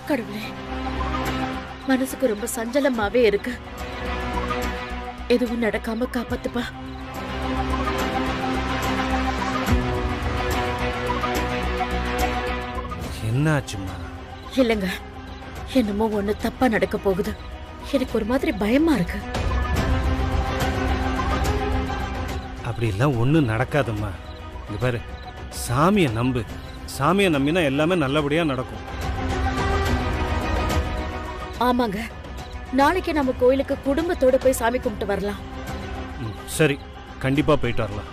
கடவுளே, மனசுக்கு ரொம்ப சஞ்சலமாவே இருக்கு. எதுவும் நடக்காம காப்பாத்துப்பா. என்னாச்சுமா? இல்லங்க, என்னமோ ஒண்ணு தப்பா நடக்க போகுது. எனக்கு ஒரு மாதிரி பயமா இருக்கு. அப்படி எல்லாம் ஒண்ணும் நடக்காதம்மா. இங்க பாரு, சாமியை நம்பு. சாமியை நம்பினா எல்லாமே நல்லபடியா நடக்கும். ஆமாங்க, நாளைக்கு நம்ம கோயிலுக்கு குடும்பத்தோட போய் சாமி கும்பிட்டு வரலாம். சரி, கண்டிப்பா போயிட்டு வரலாம்.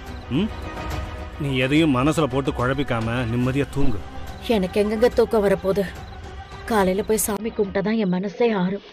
நீ எதையும் மனசுல போட்டு குழப்பிக்காம நிம்மதியா தூங்கு. எனக்கு எங்கெங்க தூக்கம் வரப்போகுது. காலையில போய் சாமி கும்பிட்டாதான் என் மனசே ஆறும்.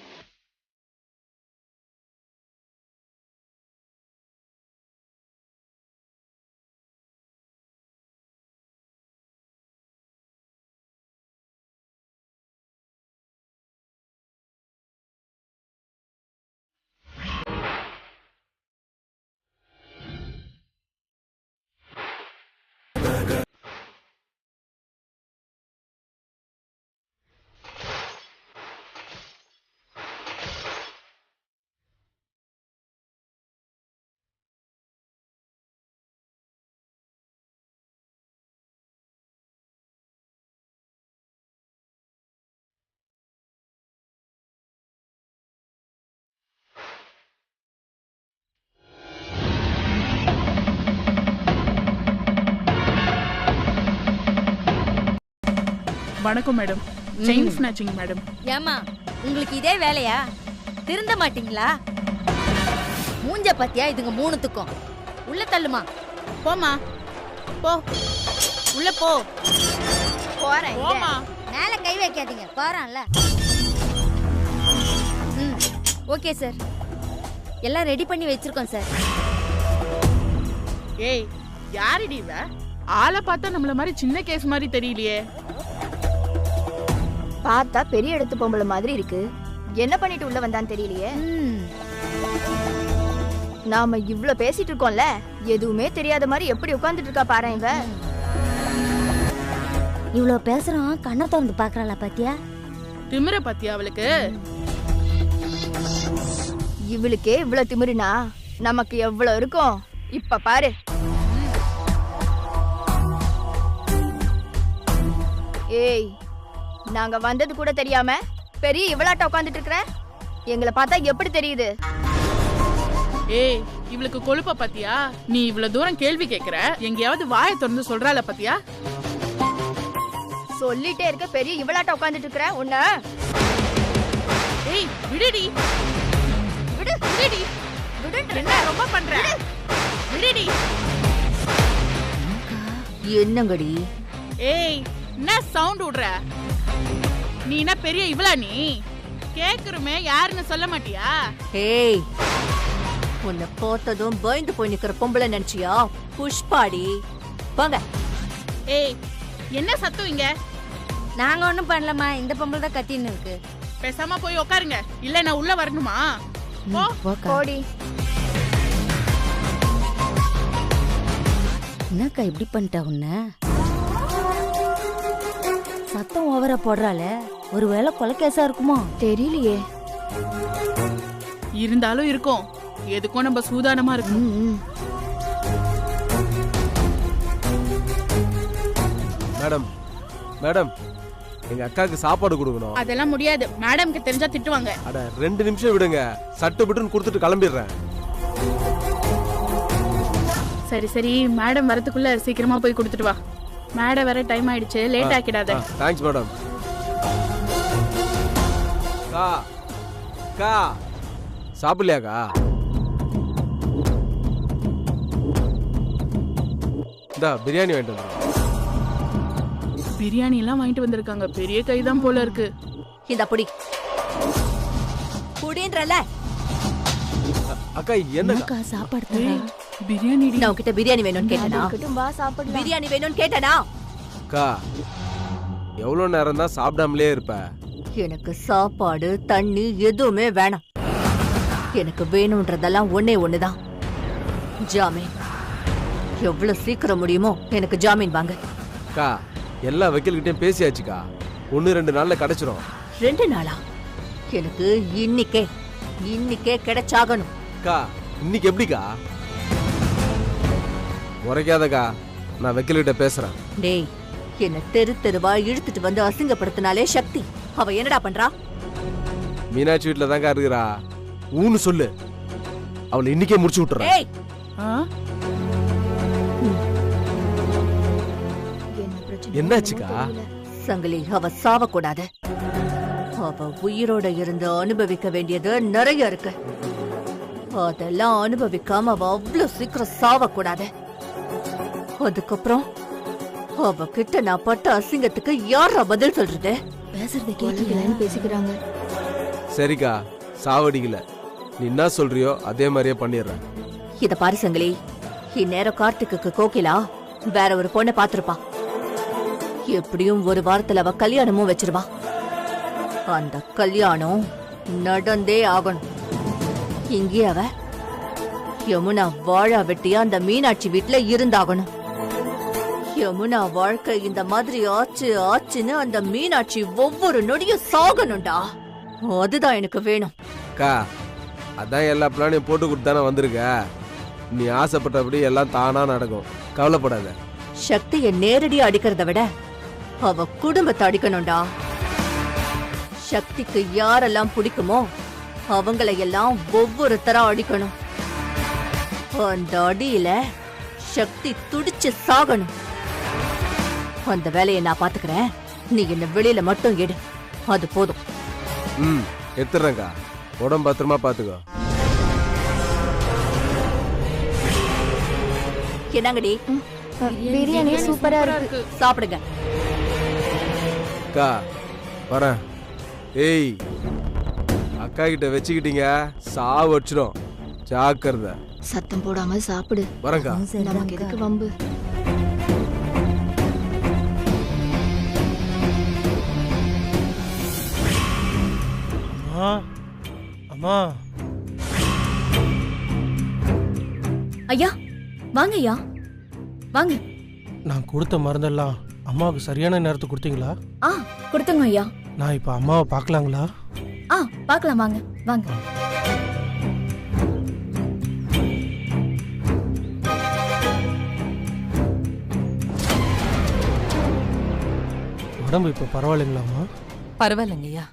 வணக்கம் மேடம். Chain snatching madam. ஏமா உங்களுக்கு இதே வேலையா? திருந்த மாட்டீங்களா? மூஞ்ச பத்தியா இதுங்க மூணுத்துக்கும். உள்ள தள்ளுமா. போமா, போ உள்ள போ. போறேன். போமா. மேல கை வைக்காதீங்க. போறான்ல. ஓகே சார், எல்லாம் ரெடி பண்ணி வச்சிருக்கோம் சார். ஏய், யாரடி இவ? ஆளை பார்த்தா நம்மள மாதிரி சின்ன கேஸ் மாதிரி தெரியலையே. பார்த்தா பெரிய இடத்து பொம்பளை மாதிரி இருக்கு. என்ன பண்ணிட்டு உள்ள வந்தான்னு தெரியலையே. நாம இவ்ளோ பேசிட்டு இருக்கோம்ல, எதுவுமே தெரியாத மாதிரி எப்படி உட்கார்ந்துட்டு இருக்கா பாரு இவ. இவ்ளோ பேசுறோம், கண்ணை திறந்து பாக்குறாளா பாத்தியா? திமிர பாத்தியா அவளுக்கு? இவளுக்கே இவ்ளோ திமிருனா நமக்கு எவ்வளவு இருக்கும் இப்ப பாரு. ஏய், நாங்க வந்தது கூட தெரியாம பெரிய இவளாட்ட உட்கார்ந்துட்டு இருக்கற. எங்களை பார்த்தா எப்படி தெரியுது? ஏய், இவளுக்கு கொழுப்ப பாத்தியா? நீ இவ்வளவு தூரம் கேள்வி கேக்குற, எங்கயாவது வாயை திறந்து சொல்றாள பாத்தியா? சொல்லிட்டே இருக்க, பெரிய இவளாட்ட உட்கார்ந்துட்டு இருக்கற உன்ன. ஏய், விடுடி. விடு, விடுடி. என்ன ரொம்ப பண்ற? விடுடி. என்னங்கடி? ஏய், என்ன சவுண்ட் விடுற? நீ என்ன பெரிய இவளா? நீ கேக்குறமே யாருன்னு சொல்ல மாட்டியா? ஏய், உன்னை போட்டதும் பயந்து போய் நிக்கிற பொம்பளை நினைச்சியா? புஷ்பாடி, போங்க. ஏய், என்ன சத்தம் இங்க? நாங்க ஒண்ணும் பண்ணலமா, இந்த பொம்பளை தான் கத்தின்னு இருக்கு. பேசாம போய் உட்காருங்க, இல்ல நான் உள்ள வரணுமா? போடி. என்னக்கா இப்படி பண்ணிட்டா உன்ன? சத்தம் ஓவரா போடுறாளே, ஒருவேளை கொலைகேசா இருக்குமோ? தெரியலையே. இருந்தாலும் இருக்கும், எதுக்கும் நம்ம சூதானமா இருக்கும். மேடம், மேடம், எங்க அக்காவுக்கு சாப்பாடு கொடுக்கணும். அதெல்லாம் முடியாது, மேடம்க்கு தெரிஞ்சா திட்டுவாங்க. அட 2 நிமிஷம் விடுங்க, சட்டு பிட்டுன்னு கொடுத்துட்டு கிளம்பிடுறேன். சரி சரி, மேடம் வரதுக்குள்ள சீக்கிரமா போய் கொடுத்துட்டு வா. மேடம் வர டைம் ஆயிடுச்சு, லேட் ஆக்கிடாத. Thanks madam. கா கா சாப்பிடலையாக்கா? இந்தா பிரியாணி வாங்கிட்டு வந்துடுறேன். பிரியாணி எல்லாம் வாங்கிட்டு வந்திருக்காங்க, பெரிய கைதான் போல இருக்கு. இந்த புடி புடின்றல. அக்கா என்னக்கா சாப்பாடு தரேன். பிரியாணி. நான் உன்கிட்ட பிரியாணி வேணும்னு கேட்டனா? வா சாப்பிடலாம். பிரியாணி வேணும்னு கேட்டனா? அக்கா எவ்வளவு நேரம் தான் சாப்பிடாமலே இருப்ப? எனக்கு சாப்பாடு தண்ணி எதுவுமே வேணாம். எனக்கு வேணும்ன்றதெல்லாம் ஒன்னே ஒண்ணுதான், ஜாமீன். எவ்வளவு சீக்கிரம் முடியுமோ எனக்கு ஜாமீன் வாங்க. அக்கா எல்லா வக்கீல்கிட்டையும் பேசியாச்சுக்கா, 1-2 நாள்ல கிடைச்சிரும். 2 நாளா? எனக்கு இன்னிக்கே கிடைச்சாகணும். அக்கா இன்னைக்கு எப்படிக்கா? முறைக்காதக்கா, நான் வக்கீல்கிட்ட பேசுறேன். டேய், என்ன தெருவா இழுத்துட்டு வந்து அசிங்கப்படுத்தினாலே சக்தி. அவ என்னடா பண்றா? மீனாட்சி வீட்டுல தான்க்கா இருக்கிறா. ஊன்னு சொல்லு, அவளை இன்னைக்கே முடிச்சு விட்டுறேன். டேய், என்னாச்சுக்கா? சங்கிலி, அவ சாவக்கூடாது. அவ உயிரோட இருந்து அனுபவிக்க வேண்டியது நிறைய இருக்கு. அதெல்லாம் அனுபவிக்காம அவ அவ்வளவு சீக்கிரம் சாவக்கூடாது. அதுக்கப்புறம் அவ கிட்ட நான் பட்ட அசிங்கத்துக்கு யாரா பதில் சொல்றது? பேசுறதை கேட்கலன்னு பேசிக்கிறாங்க. சரிக்கா, சாவடிக்கல. நீ என்ன சொல்றியோ அதே மாதிரியே பண்ணிடுறேன். இத பாரு சங்கிலி, இந்நேரம் கார்த்திக்கு கோகிலா வேற ஒரு பொண்ணை பாத்திருப்பா. எப்படியும் ஒரு வாரத்துல அவ கல்யாணமும் வச்சிருவா. அந்த கல்யாணம் நடந்தே ஆகணும். இங்கே அவ யமுனா வாழா வெட்டியா அந்த மீனாட்சி வீட்டுல இருந்தாகணும். யமுனா வாழ்க்கை இந்த மாதிரி ஆச்சுன்னு அந்த மீனாட்சி ஒவ்வொரு நொடியும் சாகணும்டா. அதுதான் எனக்கு வேணும். அக்கா, அதான் எல்லா பிளானையும் போட்டு கொடுத்தானே வந்திருக்க. நீ ஆசைப்பட்டபடி எல்லாம் தானா நடக்கும், கவலைப்படாத. சக்தியை நேரடியா அடிக்கிறத விட அவ குடும்பத்தை அடிக்கணும்டா. சக்திக்கு யாரெல்லாம் பிடிக்குமோ அவங்களையெல்லாம் ஒவ்வொருத்தரா அடிக்கணும். அந்த அடியில சக்தி துடிச்சு சாகணும். அந்த வேலையை நான் பாத்துக்கிறேன். நீ என்ன வெளியில மட்டும் எடு, அது போதும். எடுத்துறேன்க்கா, உடம்பு பத்திரமா பாத்துக்கோ. என்னங்கடி? பிரியாணி சூப்பரா இருக்கு, சாப்பிடுங்க. அக்கா வரேன். ஏய், அக்கா கிட்ட வச்சுக்கிட்டீங்க சாவு வச்சிடும், ஜாக்கிரதை. சத்தம் போடாம சாப்பிடு. வரேன்க்கா. நமக்கு எதுக்கு வம்பு? அம்மா, ஐயா வாங்க ஐயா, வாங்க. நான் கொடுத்த மருந்தெல்லாம் அம்மாவுக்கு சரியான நேரத்துக்கு கொடுத்தீங்களா? கொடுத்துங்க ஐயா. நான் இப்ப அம்மாவை பார்க்கலாங்களா? பார்க்கலாம், வாங்க வாங்க. உடம்பு இப்ப பரவாயில்லைங்களாம்மா? பரவாயில்லைங்கய்யா.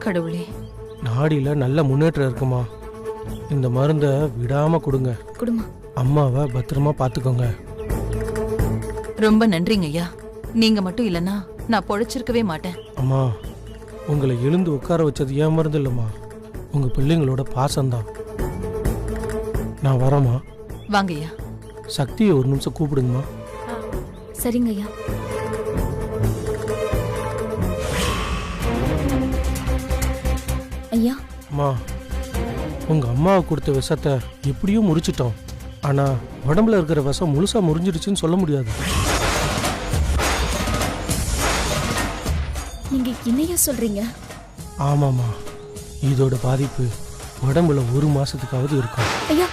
கடவுளே, நாடியில நல்ல முன்னேற்றம் இருக்குமா. இந்த மருந்தை விடாம கொடுங்க. குடுமா. அம்மாவை பத்திரமா பாத்துக்கோங்க. ரொம்ப நன்றிங்க ஐயா. நீங்க மட்டும் இல்லைன்னா நான் பொழைச்சிருக்கவே மாட்டேன். அம்மா, உங்களை எழுந்து உட்கார வச்சது ஏன் மருந்து இல்லம்மா, உங்க பிள்ளைங்களோட பாசம்தான். நான் வரேம்மா. வாங்க ஐயா. சக்தியை ஒரு நிமிஷம் கூப்பிடுங்கம்மா. சரிங்க ஐயா. ஐயா, அம்மா, உங்க அம்மாவை கொடுத்த விஷத்தை எப்படியும் முறிச்சிட்டோம். ஆனா உடம்புல இருக்கிற விஷம் முழுசா முறிஞ்சிடுச்சுன்னு சொல்ல முடியாது. நீங்க என்னையா சொல்றீங்க? ஆமாம்மா, இதோட பாதிப்பு உடம்புல 1 மாசத்துக்காவது இருக்கும். ஐயா,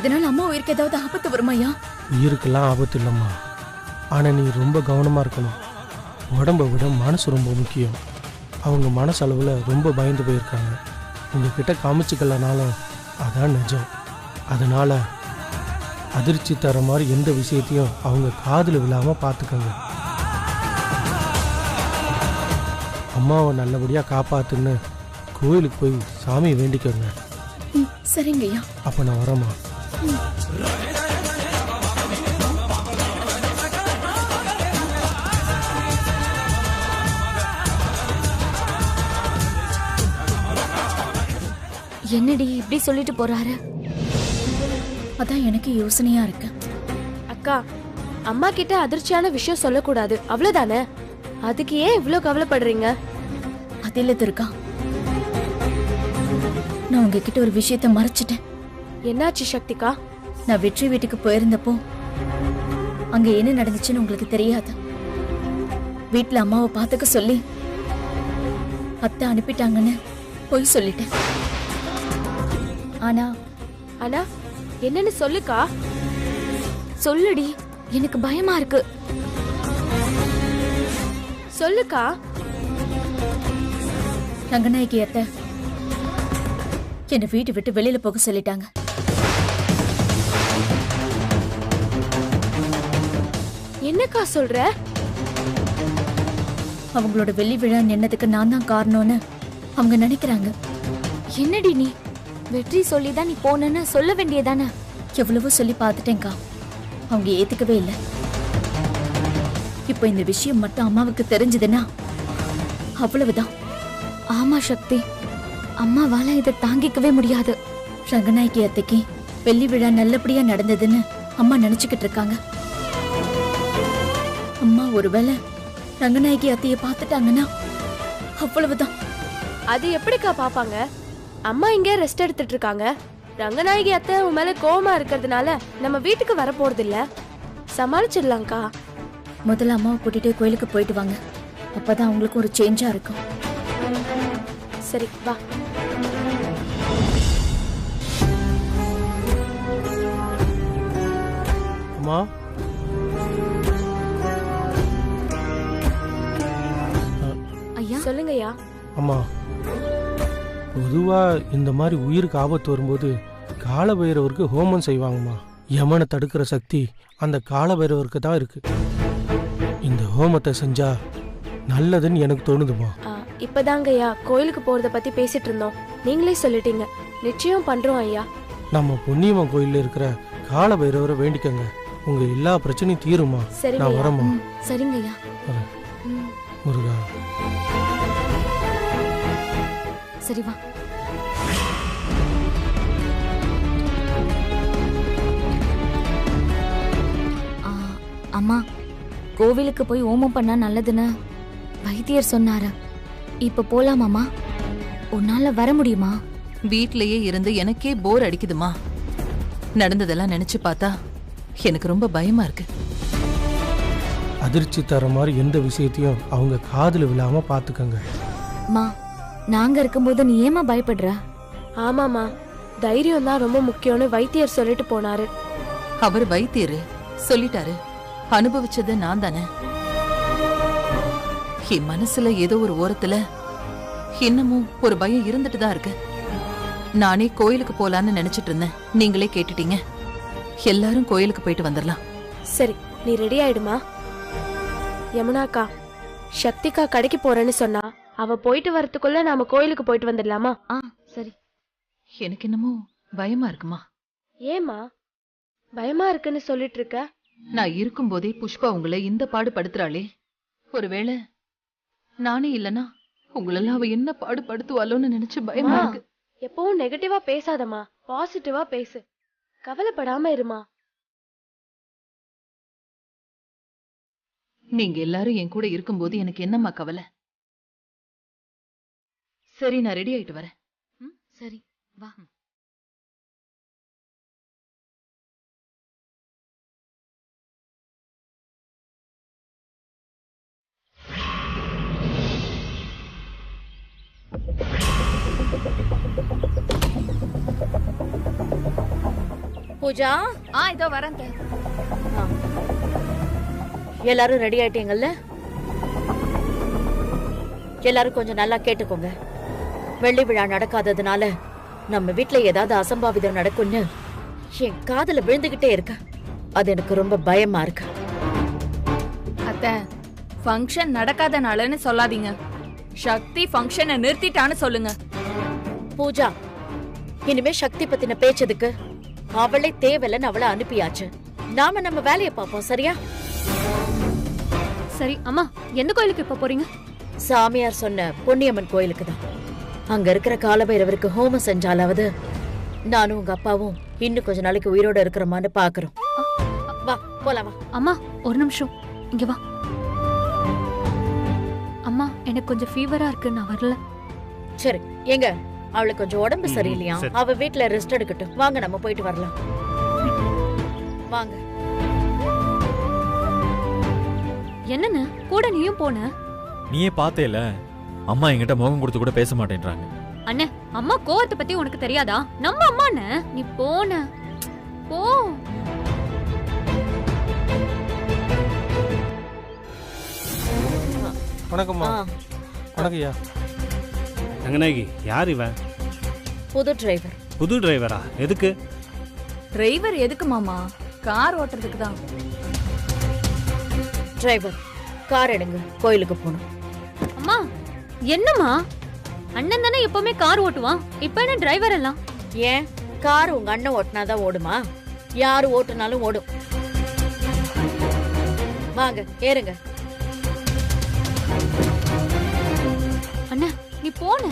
இதனால அம்மா உயிருக்கு ஏதாவது ஆபத்து வருமா ஐயா? உயிருக்கெல்லாம் ஆபத்து இல்லைம்மா. ஆனா நீ ரொம்ப கவனமா இருக்கணும். உடம்பை விட மனசு ரொம்ப முக்கியம். அவங்க மனசளவுல ரொம்ப பயந்து போயிருக்காங்க. உங்ககிட்ட காமிச்சுக்கலனாலும் அதான் நிஜம். அதனால அதிர்ச்சி தர மாதிரி எந்த விஷயத்தையும் அவங்க காதுல விழாம பார்த்துக்கோங்க. அம்மாவை நல்லபடியா காப்பாத்துன்னு கோயிலுக்கு போய் சாமியை வேண்டிக்கோங்க. சரிங்க ஐயா. அப்ப நான் வரேம்மா. என்னடி இப்படி சொல்லிட்டு போறாரு? அதான் எனக்கு யோசனையா இருக்கு. அக்கா, அம்மா கிட்ட அதிர்ச்சியான விஷயம் சொல்லக்கூடாது, அவ்வளவுதானே? அதுக்கு ஏன் இவ்ளோ கவலைப்படுறீங்க? அதில் இருக்கா, நான் உங்ககிட்ட ஒரு விஷயத்த மறைச்சிட்டேன். என்னாச்சு சக்திகா? நான் வெற்றி வீட்டுக்கு போயிருந்தப்போ அங்க என்ன நடந்துச்சுன்னு உங்களுக்கு தெரியாது. வீட்டுல அம்மாவை பாத்துக்க சொல்லி அத்தை அனுப்பிட்டாங்கன்னு பொய் சொல்லிட்டேன். ஆனா அண்ணா என்னன்னு சொல்லுக்கா. சொல்லுடி, எனக்கு பயமா இருக்கு. சொல்லுக்கா. ரங்கநாயகி அத்தை என்னை வீட்டை விட்டு வெளியில போக சொல்லிட்டாங்க. என்னக்கா சொல்ற? அவங்களோட வெள்ளி விழா நின்னதுக்கு நான் தான் காரணம்னு அவங்க நினைக்கிறாங்க. என்னடி நீ வெற்றி சொல்லிதான் நீ போனன்னு சொல்ல வேண்டியதானே? எவ்வளவோ சொல்லி பார்த்துட்டேங்க்கா, அவங்க ஏத்துக்கவே இல்லை. இப்போ இந்த விஷயம் மட்டும் அம்மாவுக்கு தெரிஞ்சதுன்னா அவ்வளவுதான். ஆமா சக்தி, அம்மாவால இதை தாங்கிக்கவே முடியாது. ரங்கநாயகி அத்தைக்கு வெள்ளி விழா நல்லபடியா நடந்ததுன்னு அம்மா நினைச்சுக்கிட்டு இருக்காங்க. அம்மா ஒருவேளை ரங்கநாயகி அத்தைய பார்த்துட்டாங்கன்னா அவ்வளவுதான். அது எப்படிக்கா பாப்பாங்க? அம்மா இங்கே ரெஸ்ட் எடுத்துட்டு இருக்காங்க. ரங்கநாயகி அத்தை உன் மேல கோவமா இருக்கிறதுனால நம்ம வீட்டுக்கு வர போறது இல்ல. சமாளிச்சிடலாம்க்கா. முதல்ல அம்மாவை கூட்டிட்டு கோயிலுக்கு போயிட்டு வாங்க, அப்பதான் அவங்களுக்கு ஒரு சேஞ்சா இருக்கும். சரி வா. அம்மா, ஐயா சொல்லுங்கய்யா. அம்மா, பொதுவா இந்த மாதிரி உயிருக்கு ஆபத்து வரும்போது காலபைரவருக்கு ஹோமம் செய்வாங்கம்மா. யமனை தடுக்கிற சக்தி அந்த காலபைரவருக்கு தான் இருக்கு. இந்த ஹோமத்தை செஞ்சா நல்லதுன்னு எனக்கு தோணுதுமா. இப்பதாங்கய்யா கோயிலுக்கு போறத பத்தி பேசிட்டு இருந்தோம். நீங்களே சொல்லிட்டீங்க. நிச்சயம் பண்றோம் ஐயா. நம்ம பொன்னியம்மன் கோயில்ல இருக்கிற காலபைரவரை வேண்டிக்கங்க, உங்க எல்லா பிரச்சனையும் தீருமா. நான் வரமா. சரிங்க ஐயா. முருகா. சரி வா. அம்மா, கோவிலுக்கு போய் ஓமம் பண்ணா நல்லதுன்னு வைத்தியர் சொன்னாரு. இப்ப போலாமாமா? உன்னால வர முடியுமா? வீட்லயே இருந்து எனக்கே போர் அடிக்குதுமா. நடந்ததெல்லாம் நினைச்சு பார்த்தா எனக்கு ரொம்ப பயமா இருக்கு. அதிர்ச்சி தர மாதிரி எந்த விஷயத்தையும் அவங்க காதுல விழாம பாத்துக்கங்க. மா, நாங்க இருக்கும்போது நீ ஏமா பயப்படுற? ஆமாமா, தைரியம் தான் ரொம்ப முக்கியம்னு வைத்தியர் சொல்லிட்டு போனாரு. அவர் வைத்தியரு சொல்லிட்டாரு, அனுபவிச்சது நான் தானே. என் மனசுல ஏதோ ஒரு ஓரத்துல இன்னமும் ஒரு பயம் இருந்துட்டு தான் இருக்கு. நானே கோயிலுக்கு போலான்னு நினைச்சிட்டு இருந்தேன். நீங்களே கேட்டுட்டீங்க. எல்லாரும் கோயிலுக்கு போயிட்டு வந்துடலாம். சரி, நீ ரெடி ஆயிடுமா. யமுனாக்கா, சக்திகா கடைக்கு போறேன்னு சொன்னா அவ போயிட்டு வரதுக்குள்ள நாம கோயிலுக்கு போயிட்டு வந்துடலாமா? சரி. எனக்கு என்னமோ பயமா இருக்குமா. ஏமா பயமா இருக்குன்னு சொல்லிட்டு இருக்க? நான் இருக்கும்போதே புஷ்பா உங்களை இந்த பாடு படுத்துறாளே, ஒருவேளை நானே இல்லனா உங்களெல்லாம் அவ என்ன பாடு படுத்துவாளோன்னு நினைச்சு பயமா இருக்கு. எப்பவும் நெகட்டிவா பேசாதமா, பாசிட்டிவா பேசு. கவலைப்படாம இருமா. நீங்க எல்லாரும் என் கூட இருக்கும்போது எனக்கு என்னம்மா கவலை? சரி, நான் ரெடி ஆயிட்டு வரேன். சரி வா. பூஜா, இதோ வரேன். எல்லாரும் ரெடி ஆயிட்டீங்கல்ல? எல்லாரும் கொஞ்சம் நல்லா கேட்டுக்கோங்க. வெள்ளி விழா நடக்காததுனால நம்ம வீட்டுல ஏதாவது அசம்பாவிதம் நடக்கும்னு என் காதுல விழுந்துகிட்டே இருக்க. அது எனக்கு ரொம்ப பயமா இருக்கு. அத்தை, ஃபங்க்ஷன் நடக்காதனாலன்னு சொல்லாதீங்க. சக்தி ஃபங்க்ஷனை நிறுத்திட்டான்னு சொல்லுங்க. பூஜா, இனிமே சக்தி பத்தின பேச்சதுக்கு அவளே தேவையில்லைன்னு அவளை அனுப்பியாச்சு. நாம நம்ம வேலையை பார்ப்போம், சரியா? சரி அம்மா, எந்த கோயிலுக்கு இப்ப போறீங்க? சாமியார் சொன்ன பொன்னியம்மன் கோயிலுக்கு தான். அங்க இருக்கிற காலபைரவருக்கு ஹோமம் செஞ்சாலாவது நானும் உங்க அப்பாவும் இன்னும் கொஞ்ச நாளைக்கு உயிரோட இருக்கிறோமான்னு பாக்குறோம். வா போலாம். வா அம்மா, ஒரு நிமிஷம் இங்க வா. அம்மா, எனக்கு கொஞ்சம் ஃபீவரா இருக்கு, நான் வரல. சரி, எங்க அவளுக்கு கொஞ்சம் உடம்பு சரியில்லையா? அவ வீட்டுல ரெஸ்ட் எடுக்கட்டும். வாங்க நம்ம போயிட்டு வரலாம். வாங்க. என்னன்னு கூட நீயும் போன? நீயே பார்த்தேல, அம்மா என்கிட்ட முகம் கொடுத்து கூட பேச மாட்டேன்றாங்க. அண்ணே, அம்மா கோவத்தை பத்தி உனக்கு தெரியாதா? நம்ம அம்மாண்ணே. நீ போன வணக்கம்மா. வணக்கம் ஐயா. ரங்கநாயகி, யார் இவன்? புது டிரைவர். புது டிரைவரா? எதுக்கு? டிரைவர் எதுக்கு மாமா? கார் ஓட்டுறதுக்கு தான். டிரைவர், கார் எடுங்க, கோயிலுக்கு போகணும். அம்மா என்னம்மா? அண்ணன் தானே எப்பவுமே கார் ஓட்டுவான், இப்ப என்ன டிரைவர் எல்லாம்? ஏன் கார் உங்க அண்ணன் ஓட்டினாதான் ஓடுமா? யாரு ஓட்டுனாலும் ஓடும். வாங்க ஏறுங்க. அண்ணா நீ போன.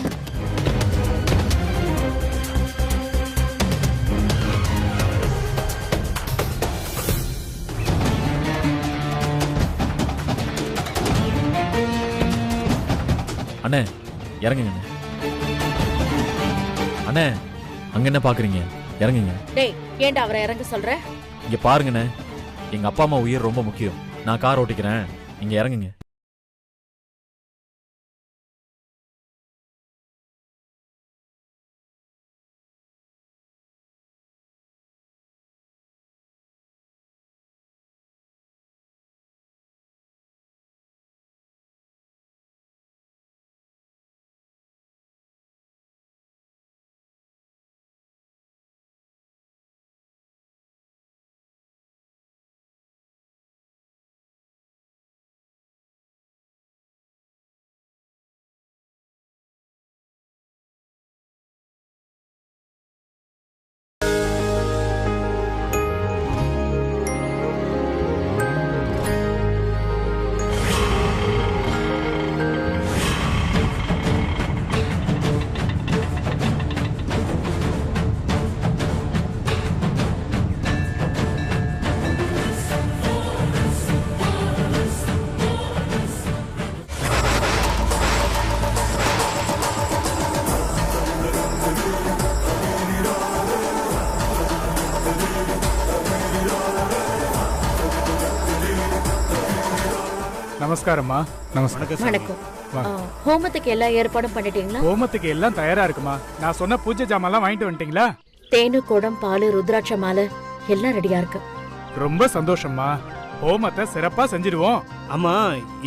அண்ணே இறங்குங்க அண்ணே. அங்க என்ன பாக்குறீங்க? இறங்குங்க. டேய், ஏன்டா அவரை இறங்க சொல்ற? இங்க பாருங்கண்ணே, எங்க அப்பா அம்மா உயிர் ரொம்ப முக்கியம். நான் கார் ஓட்டிக்கிறேன், இங்க இறங்குங்க. நமஸ்காரம்மா. நமஸ்காரம். வணக்கம். ஹோமத்துக்கு எல்லா ஏற்பாடும் பண்ணிட்டீங்களா? ஹோமத்துக்கு எல்லாம் தயாரா இருக்குமா. நான் சொன்ன பூஜை ஜாமான்லாம் வாங்கிட்டு வந்துட்டீங்களா? தேனு, குடம், பால், ருத்ராட்ச மாலை எல்லாம் ரெடியா இருக்கு. ரொம்ப சந்தோஷம்மா. ஹோமத்தை சிறப்பா செஞ்சிடுவோம். ஆமா,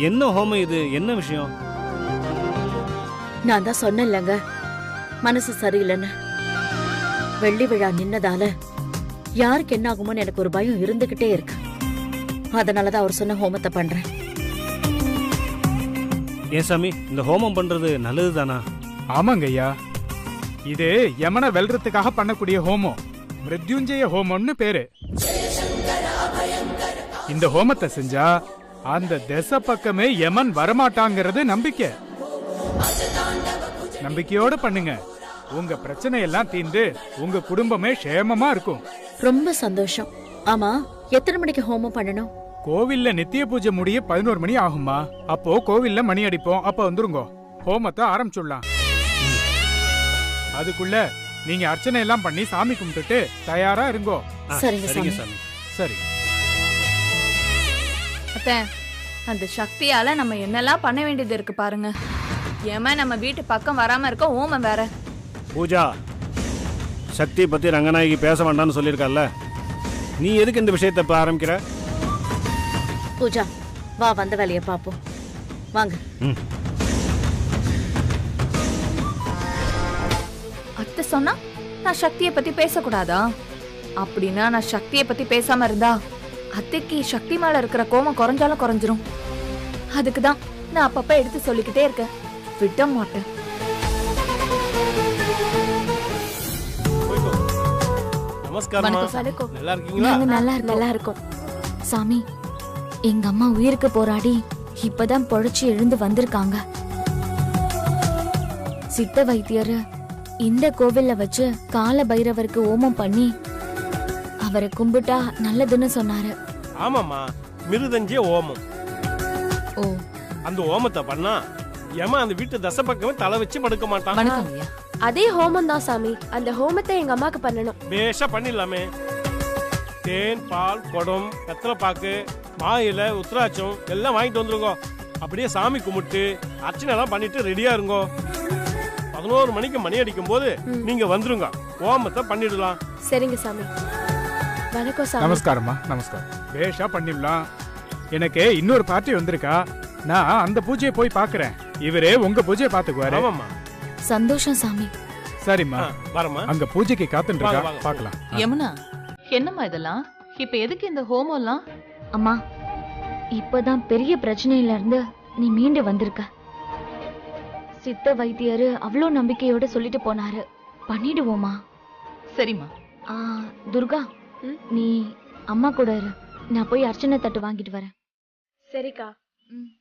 என்ன ஹோமம் இது? என்ன விஷயம்? நான் தான் சொன்னேன்லங்க, மனசு சரியில்லைன்னு. வெள்ளி விழா நின்னதால யாருக்கு என்ன ஆகுமோன்னு எனக்கு ஒரு பயம் இருந்துகிட்டே இருக்கு. அதனாலதான் அவர் சொன்ன ஹோமத்தை பண்றேன். ஏன் சாமி, இந்த ஹோமம் பண்றது நல்லது தானா? ஆமாங்க ஐயா, இது யமனை வெல்றதுக்காக பண்ணக்கூடிய ஹோமம். மிருத்யுஞ்சய ஹோமம்னு பேரு. இந்த ஹோமத்தை செஞ்சா அந்த திசை பக்கமே யமன் வரமாட்டாங்கிறது நம்பிக்கை. நம்பிக்கையோட பண்ணுங்க. உங்க பிரச்சனை எல்லாம் தீர்ந்து உங்க குடும்பமே க்ஷேமமா இருக்கும். ரொம்ப சந்தோஷம். ஆமா, எத்தனை மணிக்கு ஹோமம் பண்ணணும்? கோவில்ல நித்திய பூஜை முடிய 11 மணி ஆகுமா. அப்போ கோவில்ல மணி அடிப்போம். அப்ப வந்துருங்க, ஹோமத்தை ஆரம்பிச்சுடலாம். அதுக்குள்ள நீங்க அர்ச்சனை எல்லாம் பண்ணி சாமி கும்பிட்டுட்டு தயாரா இருங்கோ. சரிங்க சாமி. சரி அத்தை, அந்த சக்தியால நம்ம என்னெல்லாம் பண்ண வேண்டியது இருக்கு பாருங்க. ஏமா நம்ம வீட்டு பக்கம் வராம இருக்க ஹோமம் வேற. பூஜா, சக்தி பத்தி ரங்கநாயகி பேச வேண்டாம்னு சொல்லியிருக்கல, நீ எதுக்கு இந்த விஷயத்தை இப்ப ஆரம்பிக்கிற? பூஜா, வா, வந்த வேலையை பாப்போம். வாங்க. அத்தை சொன்னா நான் சக்தியை பத்தி பேசக்கூடாதா? அப்படின்னா நான் சக்தியை பத்தி பேசாம இருந்தா அத்தைக்கு சக்தி மேல இருக்கிற கோபம் குறைஞ்சாலும் குறைஞ்சிரும். அதுக்குதான் நான் அப்பப்ப எடுத்து சொல்லிக்கிட்டே இருக்கேன், விட மாட்டேன். நல்லா இருக்கோம் சாமி. எங்க அம்மா உயிருக்கு போராடி இப்பதான் பொழைச்சி எழுந்து வந்திருக்காங்க. சித்த வைத்தியர் இந்த கோவில்ல வச்சு கால பைரவருக்கு ஓமம் பண்ணி அவரை கும்பிட்டா நல்லதுன்னு சொன்னாரு. ஆமாமா, மிருதஞ்சே ஓமம். ஓ, அந்த ஓமத்தை பண்ணா ஏமா அந்த வீட்டு தசை பக்கமே தலை வச்சு படுக்க மாட்டான். அதே ஹோமம் தான் சாமி. அந்த ஹோமத்தை எங்க அம்மாக்கு பண்ணணும். பேஷா பண்ணிடலாமே. தேன், பால், குடம், வெத்தலை பாக்கு, மாயில, உத்ராட்சம் எல்லாம் வாங்கிட்டு வந்துருங்க. அப்படியே சாமி கும்பிட்டு அர்ச்சனை எல்லாம் பண்ணிட்டு ரெடியா இருங்க. 11 மணிக்கு மணி அடிக்கும் போது நீங்க வந்துருங்க, ஹோமத்தை பண்ணிடலாம். சரிங்க சாமி. வணக்கம் சாமி. நமஸ்காரம்மா. நமஸ்காரம். பேஷா பண்ணிடலாம். எனக்கு இன்னொரு பார்ட்டி வந்திருக்கா. நான் அந்த பூஜையை போய் பாக்குறேன். இவரே உங்க பூஜையை பாத்துக்குவாரு. ஆமாம்மா. சந்தோஷம் சாமி. சரிம்மா, வரமா. அங்க பூஜைக்கு காத்துட்டு இருக்கா, வாங்க. பார்க்கலாம். யமுனா, என்னம்மா இதெல்லாம்? இப்ப எதுக்கு இந்த ஹோமம்லாம்? அம்மா, இப்பதான் பெரிய பிரச்சனையில இருந்து நீ மீண்டு வந்திருக்க. சித்த வைத்தியரு அவ்வளோ நம்பிக்கையோட சொல்லிட்டு போனாரு. பண்ணிடுவோமா? சரிம்மா. துர்கா, நீ அம்மா கூட இரு. நான் போய் அர்ச்சனை தட்டு வாங்கிட்டு வரேன். சரிக்கா. ம்.